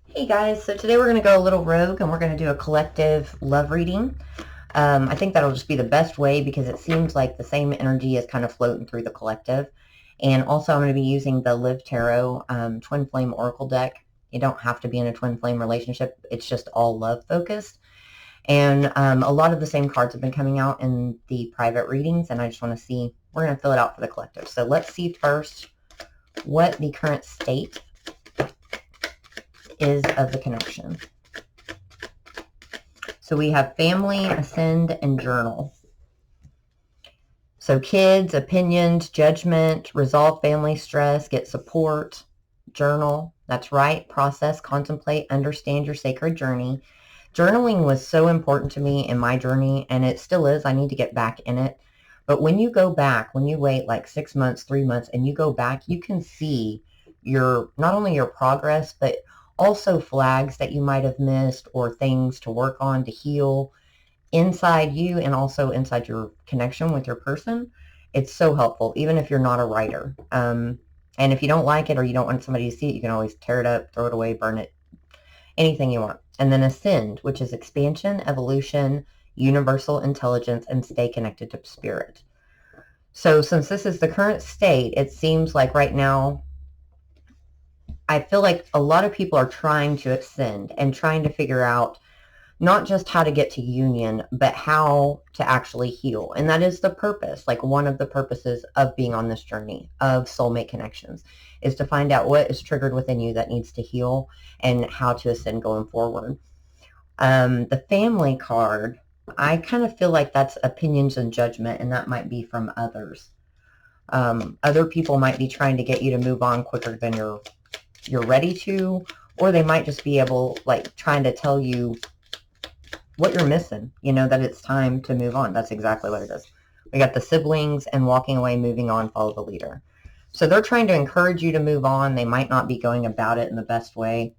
Hey guys, so today we're going to go a little rogue and we're going to do a collective love reading. I think that'll just be the best way because it seems like the same energy is kind of floating through the collective. And also I'm going to be using the Live Tarot Twin Flame Oracle deck. You don't have to be in a twin flame relationship. It's just all love focused. And a lot of the same cards have been coming out in the private readings, and I just want to see, we're going to fill it out for the collective. So let's see first what the current state is of the connection. So we have family, ascend, and journal. So kids, opinions, judgment, resolve family stress, get support, journal. That's right. Process, contemplate, understand your sacred journey. Journaling was so important to me in my journey, and it still is. I need to get back in it. But when you go back, when you wait like 6 months, 3 months, and you go back, you can see not only your progress, but also flags that you might have missed or things to work on to heal inside you and also inside your connection with your person. It's so helpful, even if you're not a writer. And if you don't like it or you don't want somebody to see it, you can always tear it up, throw it away, burn it, anything you want. And then ascend, which is expansion, evolution, universal intelligence, and stay connected to spirit. So since this is the current state, it seems like right now, I feel like a lot of people are trying to ascend and trying to figure out not just how to get to union, but how to actually heal. And that is the purpose, like one of the purposes of being on this journey of soulmate connections, is to find out what is triggered within you that needs to heal and how to ascend going forward. The family card, I kind of feel like that's opinions and judgment, and that might be from others. Other people might be trying to get you to move on quicker than you're ready to, or they might just be trying to tell you what you're missing, that it's time to move on. That's exactly what it is. We got the siblings and walking away, moving on, follow the leader. So they're trying to encourage you to move on. They might not be going about it in the best way.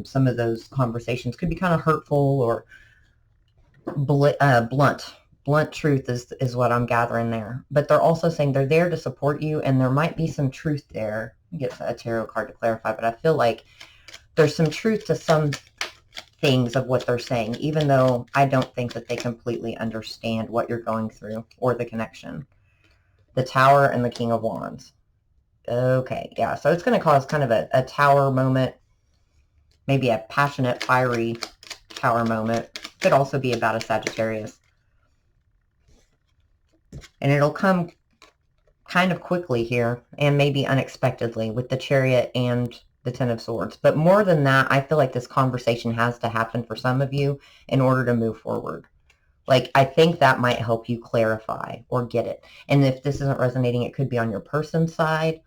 Some of those conversations could be kind of hurtful or blunt. Blunt truth is what I'm gathering there. But they're also saying they're there to support you, and there might be some truth there. I get a tarot card to clarify, but I feel like there's some truth to some things of what they're saying, even though I don't think that they completely understand what you're going through or the connection. The Tower and the King of Wands. Okay, yeah, so it's going to cause kind of a tower moment, maybe a passionate, fiery tower moment. Could also be about a Sagittarius. And it'll come kind of quickly here and maybe unexpectedly with the Chariot and the Ten of Swords. But more than that, I feel like this conversation has to happen for some of you in order to move forward. Like, I think that might help you clarify or get it. And if this isn't resonating, it could be on your person's side.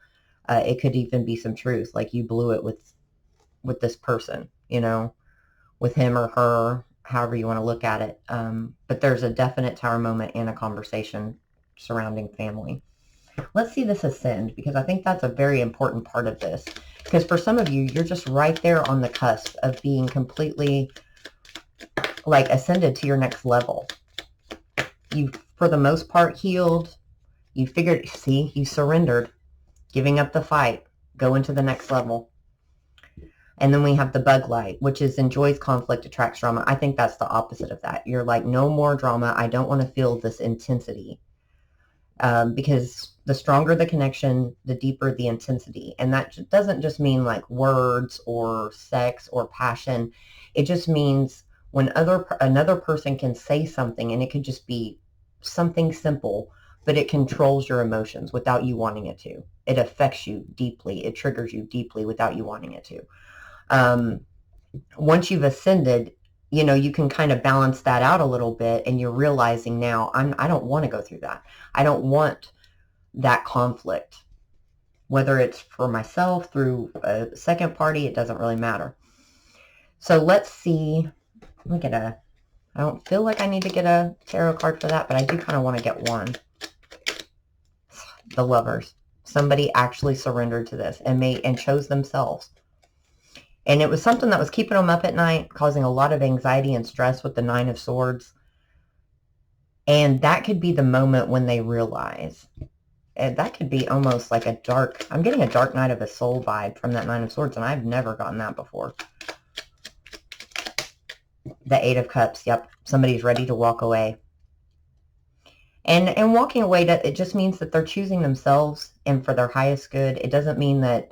It could even be some truth, like you blew it with this person, with him or her, however you want to look at it. But there's a definite tower moment and a conversation surrounding family. Let's see this ascend, because I think that's a very important part of this. Because for some of you, you're just right there on the cusp of being completely ascended to your next level. You, for the most part, healed. You figured, you surrendered, giving up the fight, go into the next level. And then we have the bug light, which is enjoys conflict, attracts drama. I think that's the opposite of that. You're like, no more drama. I don't want to feel this intensity. Because the stronger the connection, the deeper the intensity. And that doesn't just mean like words or sex or passion. It just means when another person can say something, and it could just be something simple, but it controls your emotions without you wanting it to. It affects you deeply. It triggers you deeply without you wanting it to. Once you've ascended, you can kind of balance that out a little bit, and you're realizing now, I don't want to go through that. I don't want that conflict, whether it's for myself through a second party, it doesn't really matter. So let's see. I don't feel like I need to get a tarot card for that, but I do kind of want to get one. The Lovers. Somebody actually surrendered to this and chose themselves. And it was something that was keeping them up at night, causing a lot of anxiety and stress with the Nine of Swords. And that could be the moment when they realize. And that could be almost like I'm getting a dark night of a soul vibe from that Nine of Swords, and I've never gotten that before. The Eight of Cups. Yep. Somebody's ready to walk away. And walking away, it just means that they're choosing themselves and for their highest good. It doesn't mean that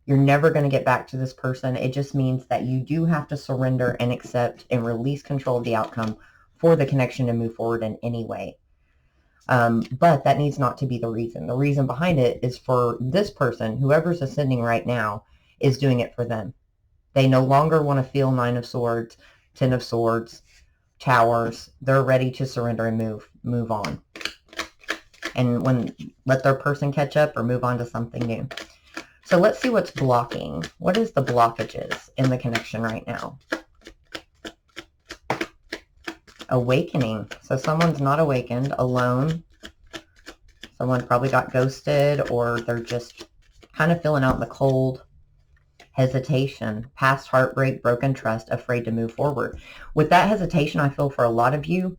you're never going to get back to this person. It just means that you do have to surrender and accept and release control of the outcome for the connection to move forward in any way. But that needs not to be the reason. The reason behind it is for this person, whoever's ascending right now, is doing it for them. They no longer want to feel Nine of Swords, Ten of Swords, Towers. They're ready to surrender and move on. And let their person catch up or move on to something new. So let's see what's blocking. What is the blockages in the connection right now? Awakening. So someone's not awakened, alone. Someone probably got ghosted, or they're just kind of feeling out in the cold. Hesitation, past heartbreak, broken trust, afraid to move forward. With that hesitation, I feel for a lot of you,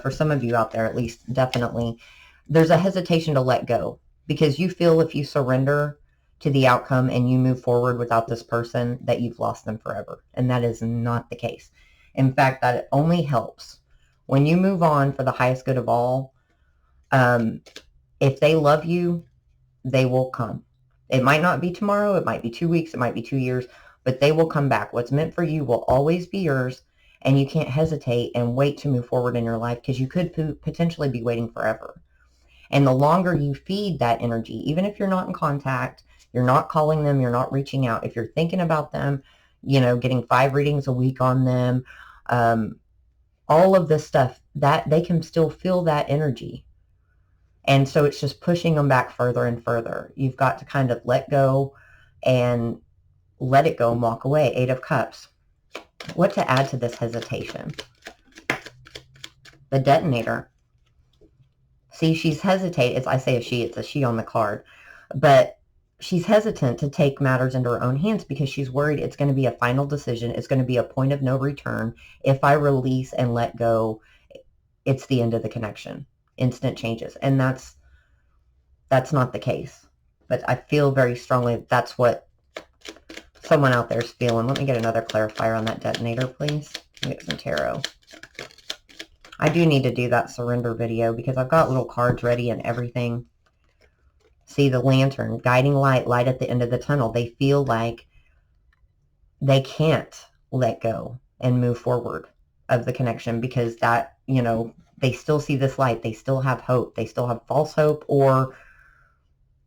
for some of you out there at least, definitely, there's a hesitation to let go. Because you feel if you surrender to the outcome and you move forward without this person, that you've lost them forever. And that is not the case. In fact, that only helps. When you move on for the highest good of all, if they love you, they will come. It might not be tomorrow. It might be 2 weeks. It might be 2 years. But they will come back. What's meant for you will always be yours. And you can't hesitate and wait to move forward in your life, because you could potentially be waiting forever. And the longer you feed that energy, even if you're not in contact, you're not calling them, you're not reaching out, if you're thinking about them, getting 5 readings a week on them, all of this stuff, that they can still feel that energy. And so it's just pushing them back further and further. You've got to kind of let go and let it go and walk away. Eight of Cups. What to add to this hesitation? The Detonator. See, she's hesitant. I say it's a she on the card. But she's hesitant to take matters into her own hands because she's worried it's going to be a final decision. It's going to be a point of no return. If I release and let go, it's the end of the connection. Instant changes. And that's not the case. But I feel very strongly that's what someone out there is feeling. Let me get another clarifier on that Detonator, please. Get some tarot. I do need to do that surrender video because I've got little cards ready and everything. See the Lantern, guiding light, light at the end of the tunnel. They feel like they can't let go and move forward of the connection because that, they still see this light. They still have hope. They still have false hope or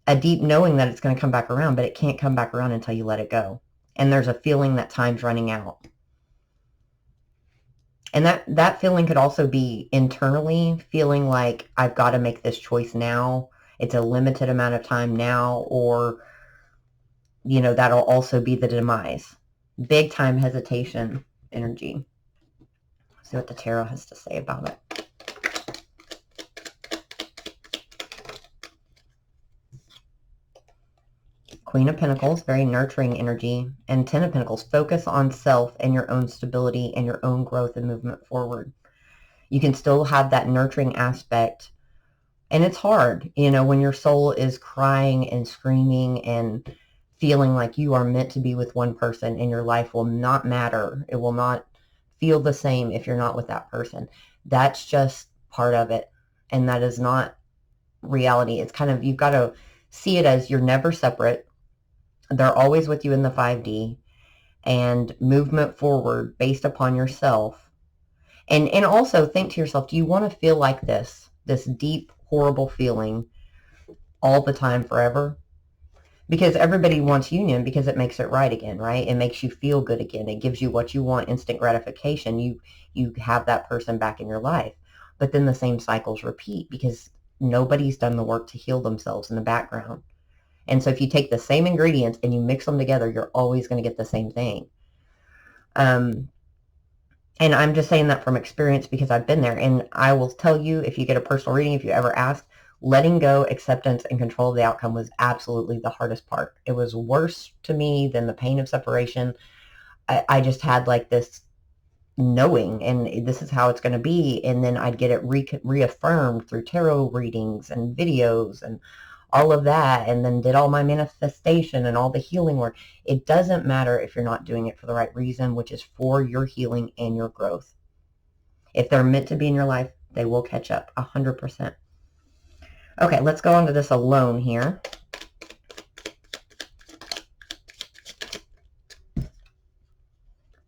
a deep knowing that it's going to come back around, but it can't come back around until you let it go. And there's a feeling that time's running out. And that feeling could also be internally feeling like I've got to make this choice now. It's a limited amount of time now, or, that'll also be the demise. Big time hesitation energy. Let's see what the tarot has to say about it. Queen of Pentacles, very nurturing energy, and Ten of Pentacles, focus on self and your own stability and your own growth and movement forward. You can still have that nurturing aspect, and it's hard, when your soul is crying and screaming and feeling like you are meant to be with one person and your life will not matter. It will not feel the same if you're not with that person. That's just part of it, and that is not reality. It's kind of, you've got to see it as you're never separate. They're always with you in the 5D, and movement forward based upon yourself. And also think to yourself, do you want to feel like this deep, horrible feeling all the time forever? Because everybody wants union because it makes it right again, right? It makes you feel good again. It gives you what you want, instant gratification. You have that person back in your life. But then the same cycles repeat because nobody's done the work to heal themselves in the background. And so if you take the same ingredients and you mix them together, you're always going to get the same thing. And I'm just saying that from experience because I've been there. And I will tell you, if you get a personal reading, if you ever ask, letting go, acceptance, and control of the outcome was absolutely the hardest part. It was worse to me than the pain of separation. I just had like this knowing, and this is how it's going to be. And then I'd get it reaffirmed through tarot readings and videos and all of that and then did all my manifestation and all the healing work. It doesn't matter if you're not doing it for the right reason, which is for your healing and your growth. If they're meant to be in your life, they will catch up 100%. Okay, let's go on to this alone here.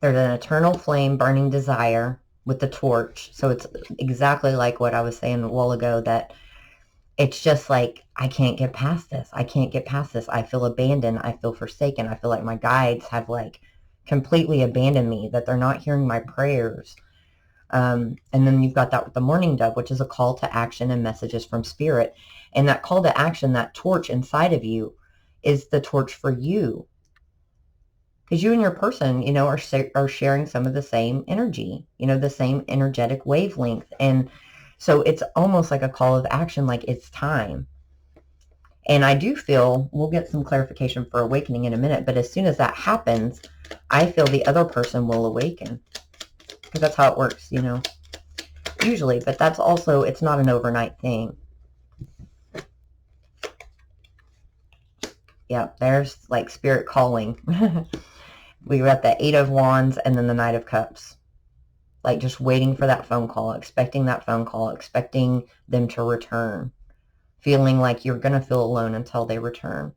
There's an eternal flame, burning desire with the torch. So it's exactly like what I was saying a while ago, that it's just like, I can't get past this. I can't get past this. I feel abandoned. I feel forsaken. I feel like my guides have like completely abandoned me, that they're not hearing my prayers. And then you've got that with the mourning dove, which is a call to action and messages from spirit. And that call to action, that torch inside of you, is the torch for you. Because you and your person, you know, are sharing some of the same energy, you know, the same energetic wavelength. And so it's almost like a call of action, like it's time. And I do feel, we'll get some clarification for awakening in a minute, but as soon as that happens, I feel the other person will awaken. Because that's how it works, you know, usually. But that's also, it's not an overnight thing. Yeah, there's like spirit calling. We were at the 8 of Wands and then the Knight of Cups. Like just waiting for that phone call, expecting that phone call, expecting them to return. Feeling like you're going to feel alone until they return.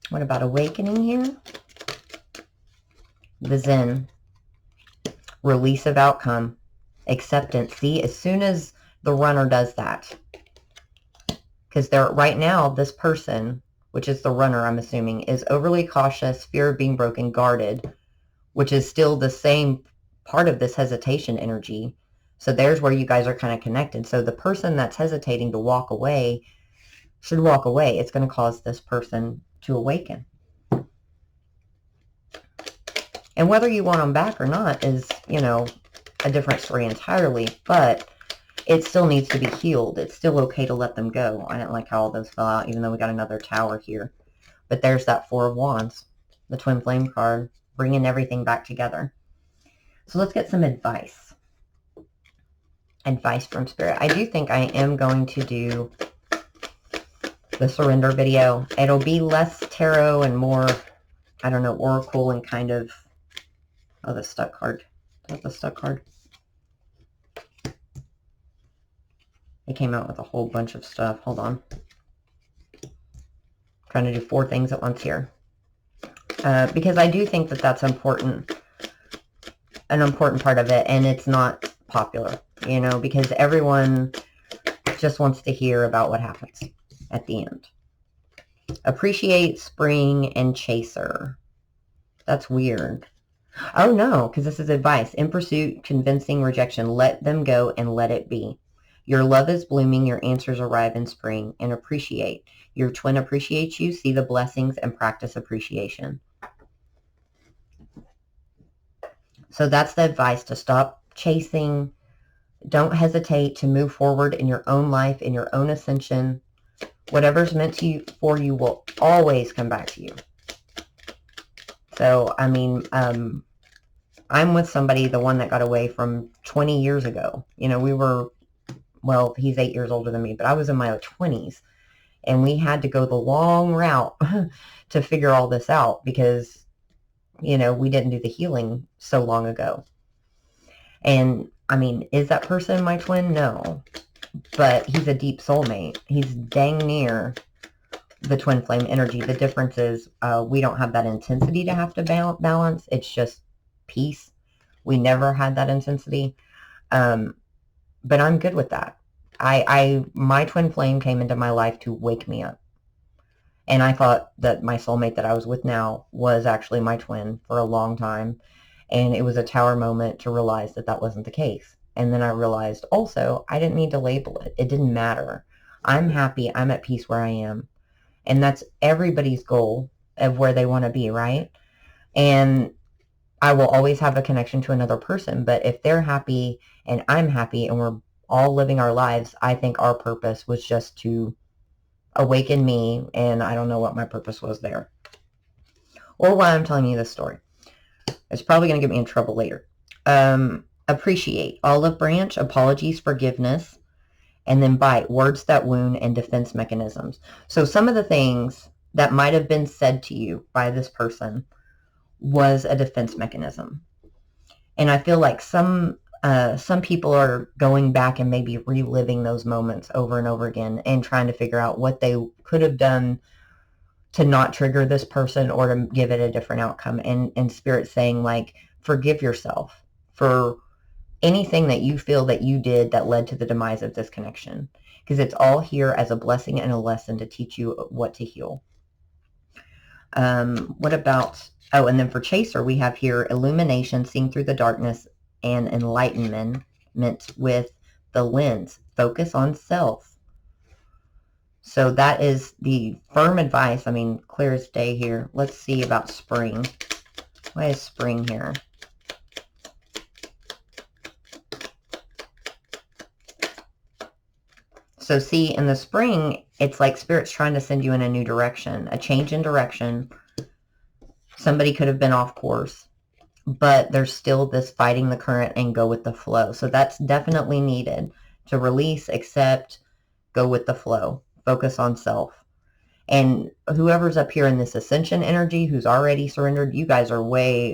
What about awakening here? The Zen. Release of outcome. Acceptance. See, as soon as the runner does that, because they're right now, this person, which is the runner, I'm assuming, is overly cautious, fear of being broken, guarded, which is still the same part of this hesitation energy. So there's where you guys are kind of connected. So the person that's hesitating to walk away should walk away. It's going to cause this person to awaken. And whether you want them back or not is, you know, a different story entirely, but it still needs to be healed. It's still okay to let them go. I didn't like how all those fell out, even though we got another tower here. But there's that 4 of Wands, the Twin Flame card, bringing everything back together. So let's get some advice. Advice from Spirit. I do think I am going to do the surrender video. It'll be less tarot and more, I don't know, oracle and kind of, oh, the stuck card. Is that the stuck card? It came out with a whole bunch of stuff. Hold on. Trying to do 4 things at once here. Because I do think that that's important. An important part of it. And it's not popular, you know, because everyone just wants to hear about what happens at the end. Appreciate, spring, and chaser. That's weird. Oh, no, because this is advice. In pursuit, convincing, rejection. Let them go and let it be. Your love is blooming, your answers arrive in spring, and appreciate. Your twin appreciates you, see the blessings, and practice appreciation. So that's the advice, to stop chasing. Don't hesitate to move forward in your own life, in your own ascension. Whatever's meant to you, for you will always come back to you. So, I mean, I'm with somebody, the one that got away from 20 years ago. You know, we were... Well, he's 8 years older than me, but I was in my 20s, and we had to go the long route to figure all this out because, you know, we didn't do the healing so long ago. And, I mean, is that person my twin? No. But he's a deep soulmate. He's dang near the twin flame energy. The difference is we don't have that intensity to have to balance. It's just peace. We never had that intensity. But I'm good with that. My twin flame came into my life to wake me up. And I thought that my soulmate that I was with now was actually my twin for a long time. And it was a tower moment to realize that that wasn't the case. And then I realized also I didn't need to label it. It didn't matter. I'm happy. I'm at peace where I am. And that's everybody's goal of where they want to be, right? And I will always have a connection to another person, but if they're happy and I'm happy and we're all living our lives, I think our purpose was just to awaken me, and I don't know what my purpose was there. Or why I'm telling you this story. It's probably going to get me in trouble later. Appreciate. Olive branch, apologies, forgiveness, And then bite, words that wound and defense mechanisms. So some of the things that might have been said to you by this person was a defense mechanism. And I feel like some people are going back and maybe reliving those moments over and over again and trying to figure out what they could have done to not trigger this person or to give it a different outcome. And Spirit saying, like, forgive yourself for anything that you feel that you did that led to the demise of this connection, because it's all here as a blessing and a lesson to teach you what to heal. What about, oh, and then for Chaser, we have here illumination, seeing through the darkness, and enlightenment with the lens, focus on self. So that is the firm advice. I mean, clear as day here. Let's see about spring. Why is spring here? So see, in the spring, it's like Spirit's trying to send you in a new direction, a change in direction. Somebody could have been off course, but there's still this fighting the current and go with the flow. So that's definitely needed to release, accept, go with the flow, focus on self. And whoever's up here in this ascension energy who's already surrendered, you guys are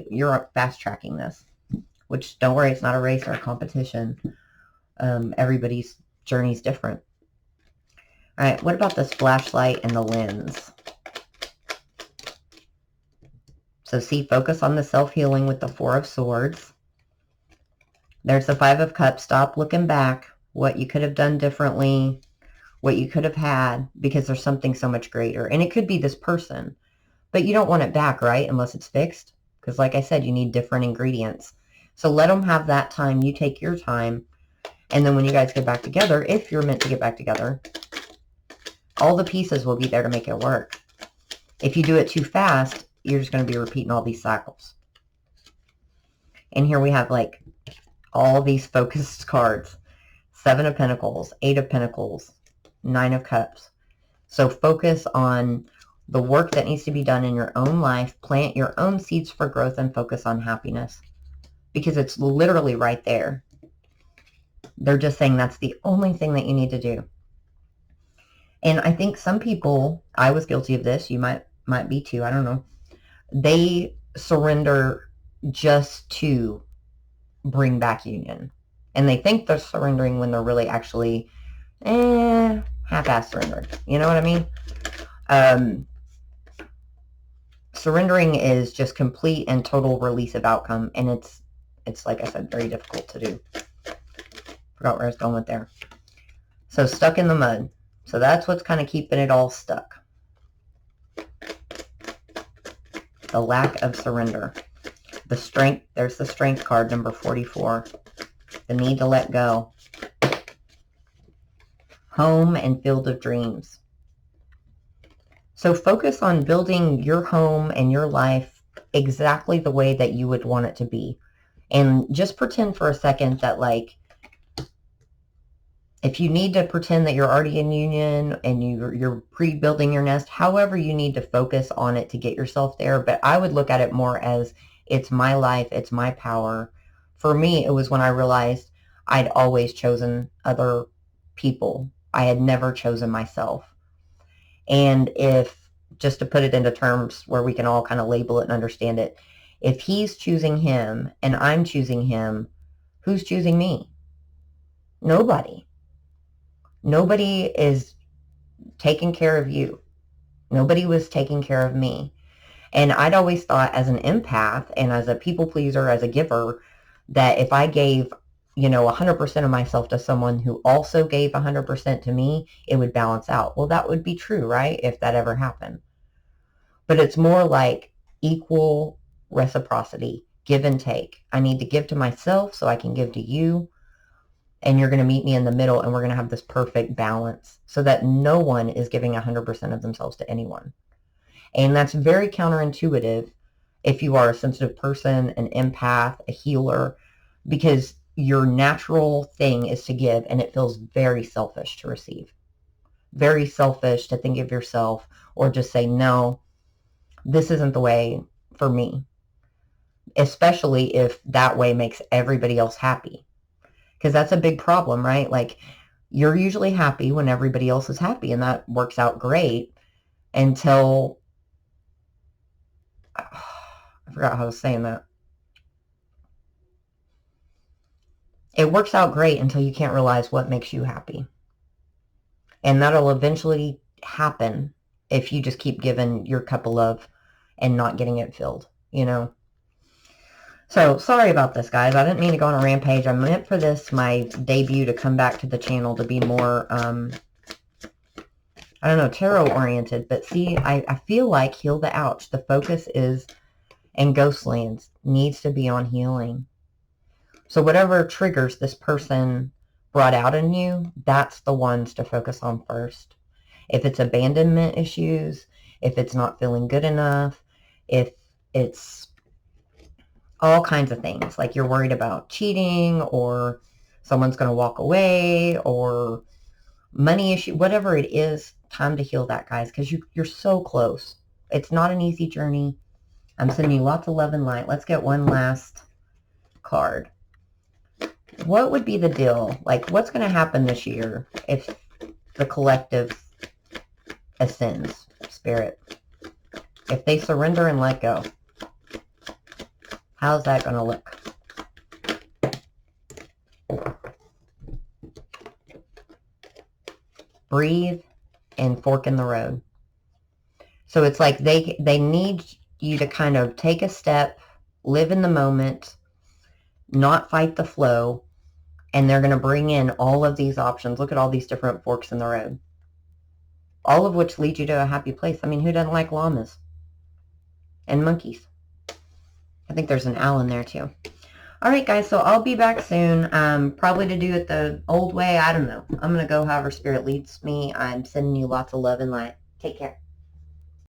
you're fast tracking this, which don't worry, it's not a race or a competition. Everybody's journey is different. All right, what about this flashlight and the lens? So see, focus on the self-healing with the Four of Swords. There's the Five of Cups. Stop looking back, what you could have done differently, what you could have had, because there's something so much greater. And it could be this person, but you don't want it back, right? Unless it's fixed. Because like I said, you need different ingredients. So let them have that time. You take your time. And then when you guys get back together, if you're meant to get back together, all the pieces will be there to make it work. If you do it too fast, you're just going to be repeating all these cycles. And here we have like all these focused cards. 7 of Pentacles, 8 of Pentacles, 9 of Cups. So focus on the work that needs to be done in your own life. Plant your own seeds for growth and focus on happiness. Because it's literally right there. They're just saying that's the only thing that you need to do. And I think some people, I was guilty of this, you might be too, I don't know. They surrender just to bring back union. And they think they're surrendering when they're really actually half-ass surrendering. You know what I mean? Surrendering is just complete and total release of outcome. And it's like I said, very difficult to do. Forgot where I was going with there. So stuck in the mud. So that's what's kind of keeping it all stuck. The lack of surrender. The strength, there's the strength card, number 44. The need to let go. Home and field of dreams. So focus on building your home and your life exactly the way that you would want it to be. And just pretend for a second that, like, if you need to pretend that you're already in union and you're pre-building your nest, however you need to focus on it to get yourself there. But I would look at it more as it's my life, it's my power. For me, it was when I realized I'd always chosen other people. I had never chosen myself. And if, just to put it into terms where we can all kind of label it and understand it, if he's choosing him and I'm choosing him, who's choosing me? Nobody. Nobody is taking care of you. Nobody was taking care of me. And I'd always thought as an empath and as a people pleaser, as a giver, that if I gave, 100% of myself to someone who also gave 100% to me, it would balance out. Well, that would be true, right? If that ever happened. But it's more like equal reciprocity, give and take. I need to give to myself so I can give to you. And you're going to meet me in the middle, and we're going to have this perfect balance so that no one is giving 100% of themselves to anyone. And that's very counterintuitive if you are a sensitive person, an empath, a healer, because your natural thing is to give, and it feels very selfish to receive. Very selfish to think of yourself or just say, no, this isn't the way for me. Especially if that way makes everybody else happy. Because that's a big problem, right? Like, You're usually happy when everybody else is happy, and that works out great until, I forgot how I was saying that. It works out great until you can't realize what makes you happy. And that'll eventually happen if you just keep giving your cup of love and not getting it filled, you know? So, sorry about this, guys. I didn't mean to go on a rampage. I meant for this, my debut, to come back to the channel to be more, I don't know, tarot-oriented. But see, I feel like Heal the Ouch. The focus is, and Ghostlands needs to be on healing. So whatever triggers this person brought out in you, that's the ones to focus on first. If it's abandonment issues, if it's not feeling good enough, if it's all kinds of things, like you're worried about cheating, or someone's going to walk away, or money issue, whatever it is, time to heal that, guys, because you're so close. It's not an easy journey. I'm sending you lots of love and light. Let's get one last card. What would be the deal? Like, what's going to happen this year if the collective ascends, Spirit? If they surrender and let go, how's that going to look? Breathe and fork in the road. So it's like they need you to kind of take a step, live in the moment, not fight the flow, and they're going to bring in all of these options. Look at all these different forks in the road, all of which lead you to a happy place. I mean, who doesn't like llamas and monkeys? I think there's an owl in there too. All right, guys, so I'll be back soon, probably to do it the old way. I don't know. I'm going to go however Spirit leads me. I'm sending you lots of love and light. Take care.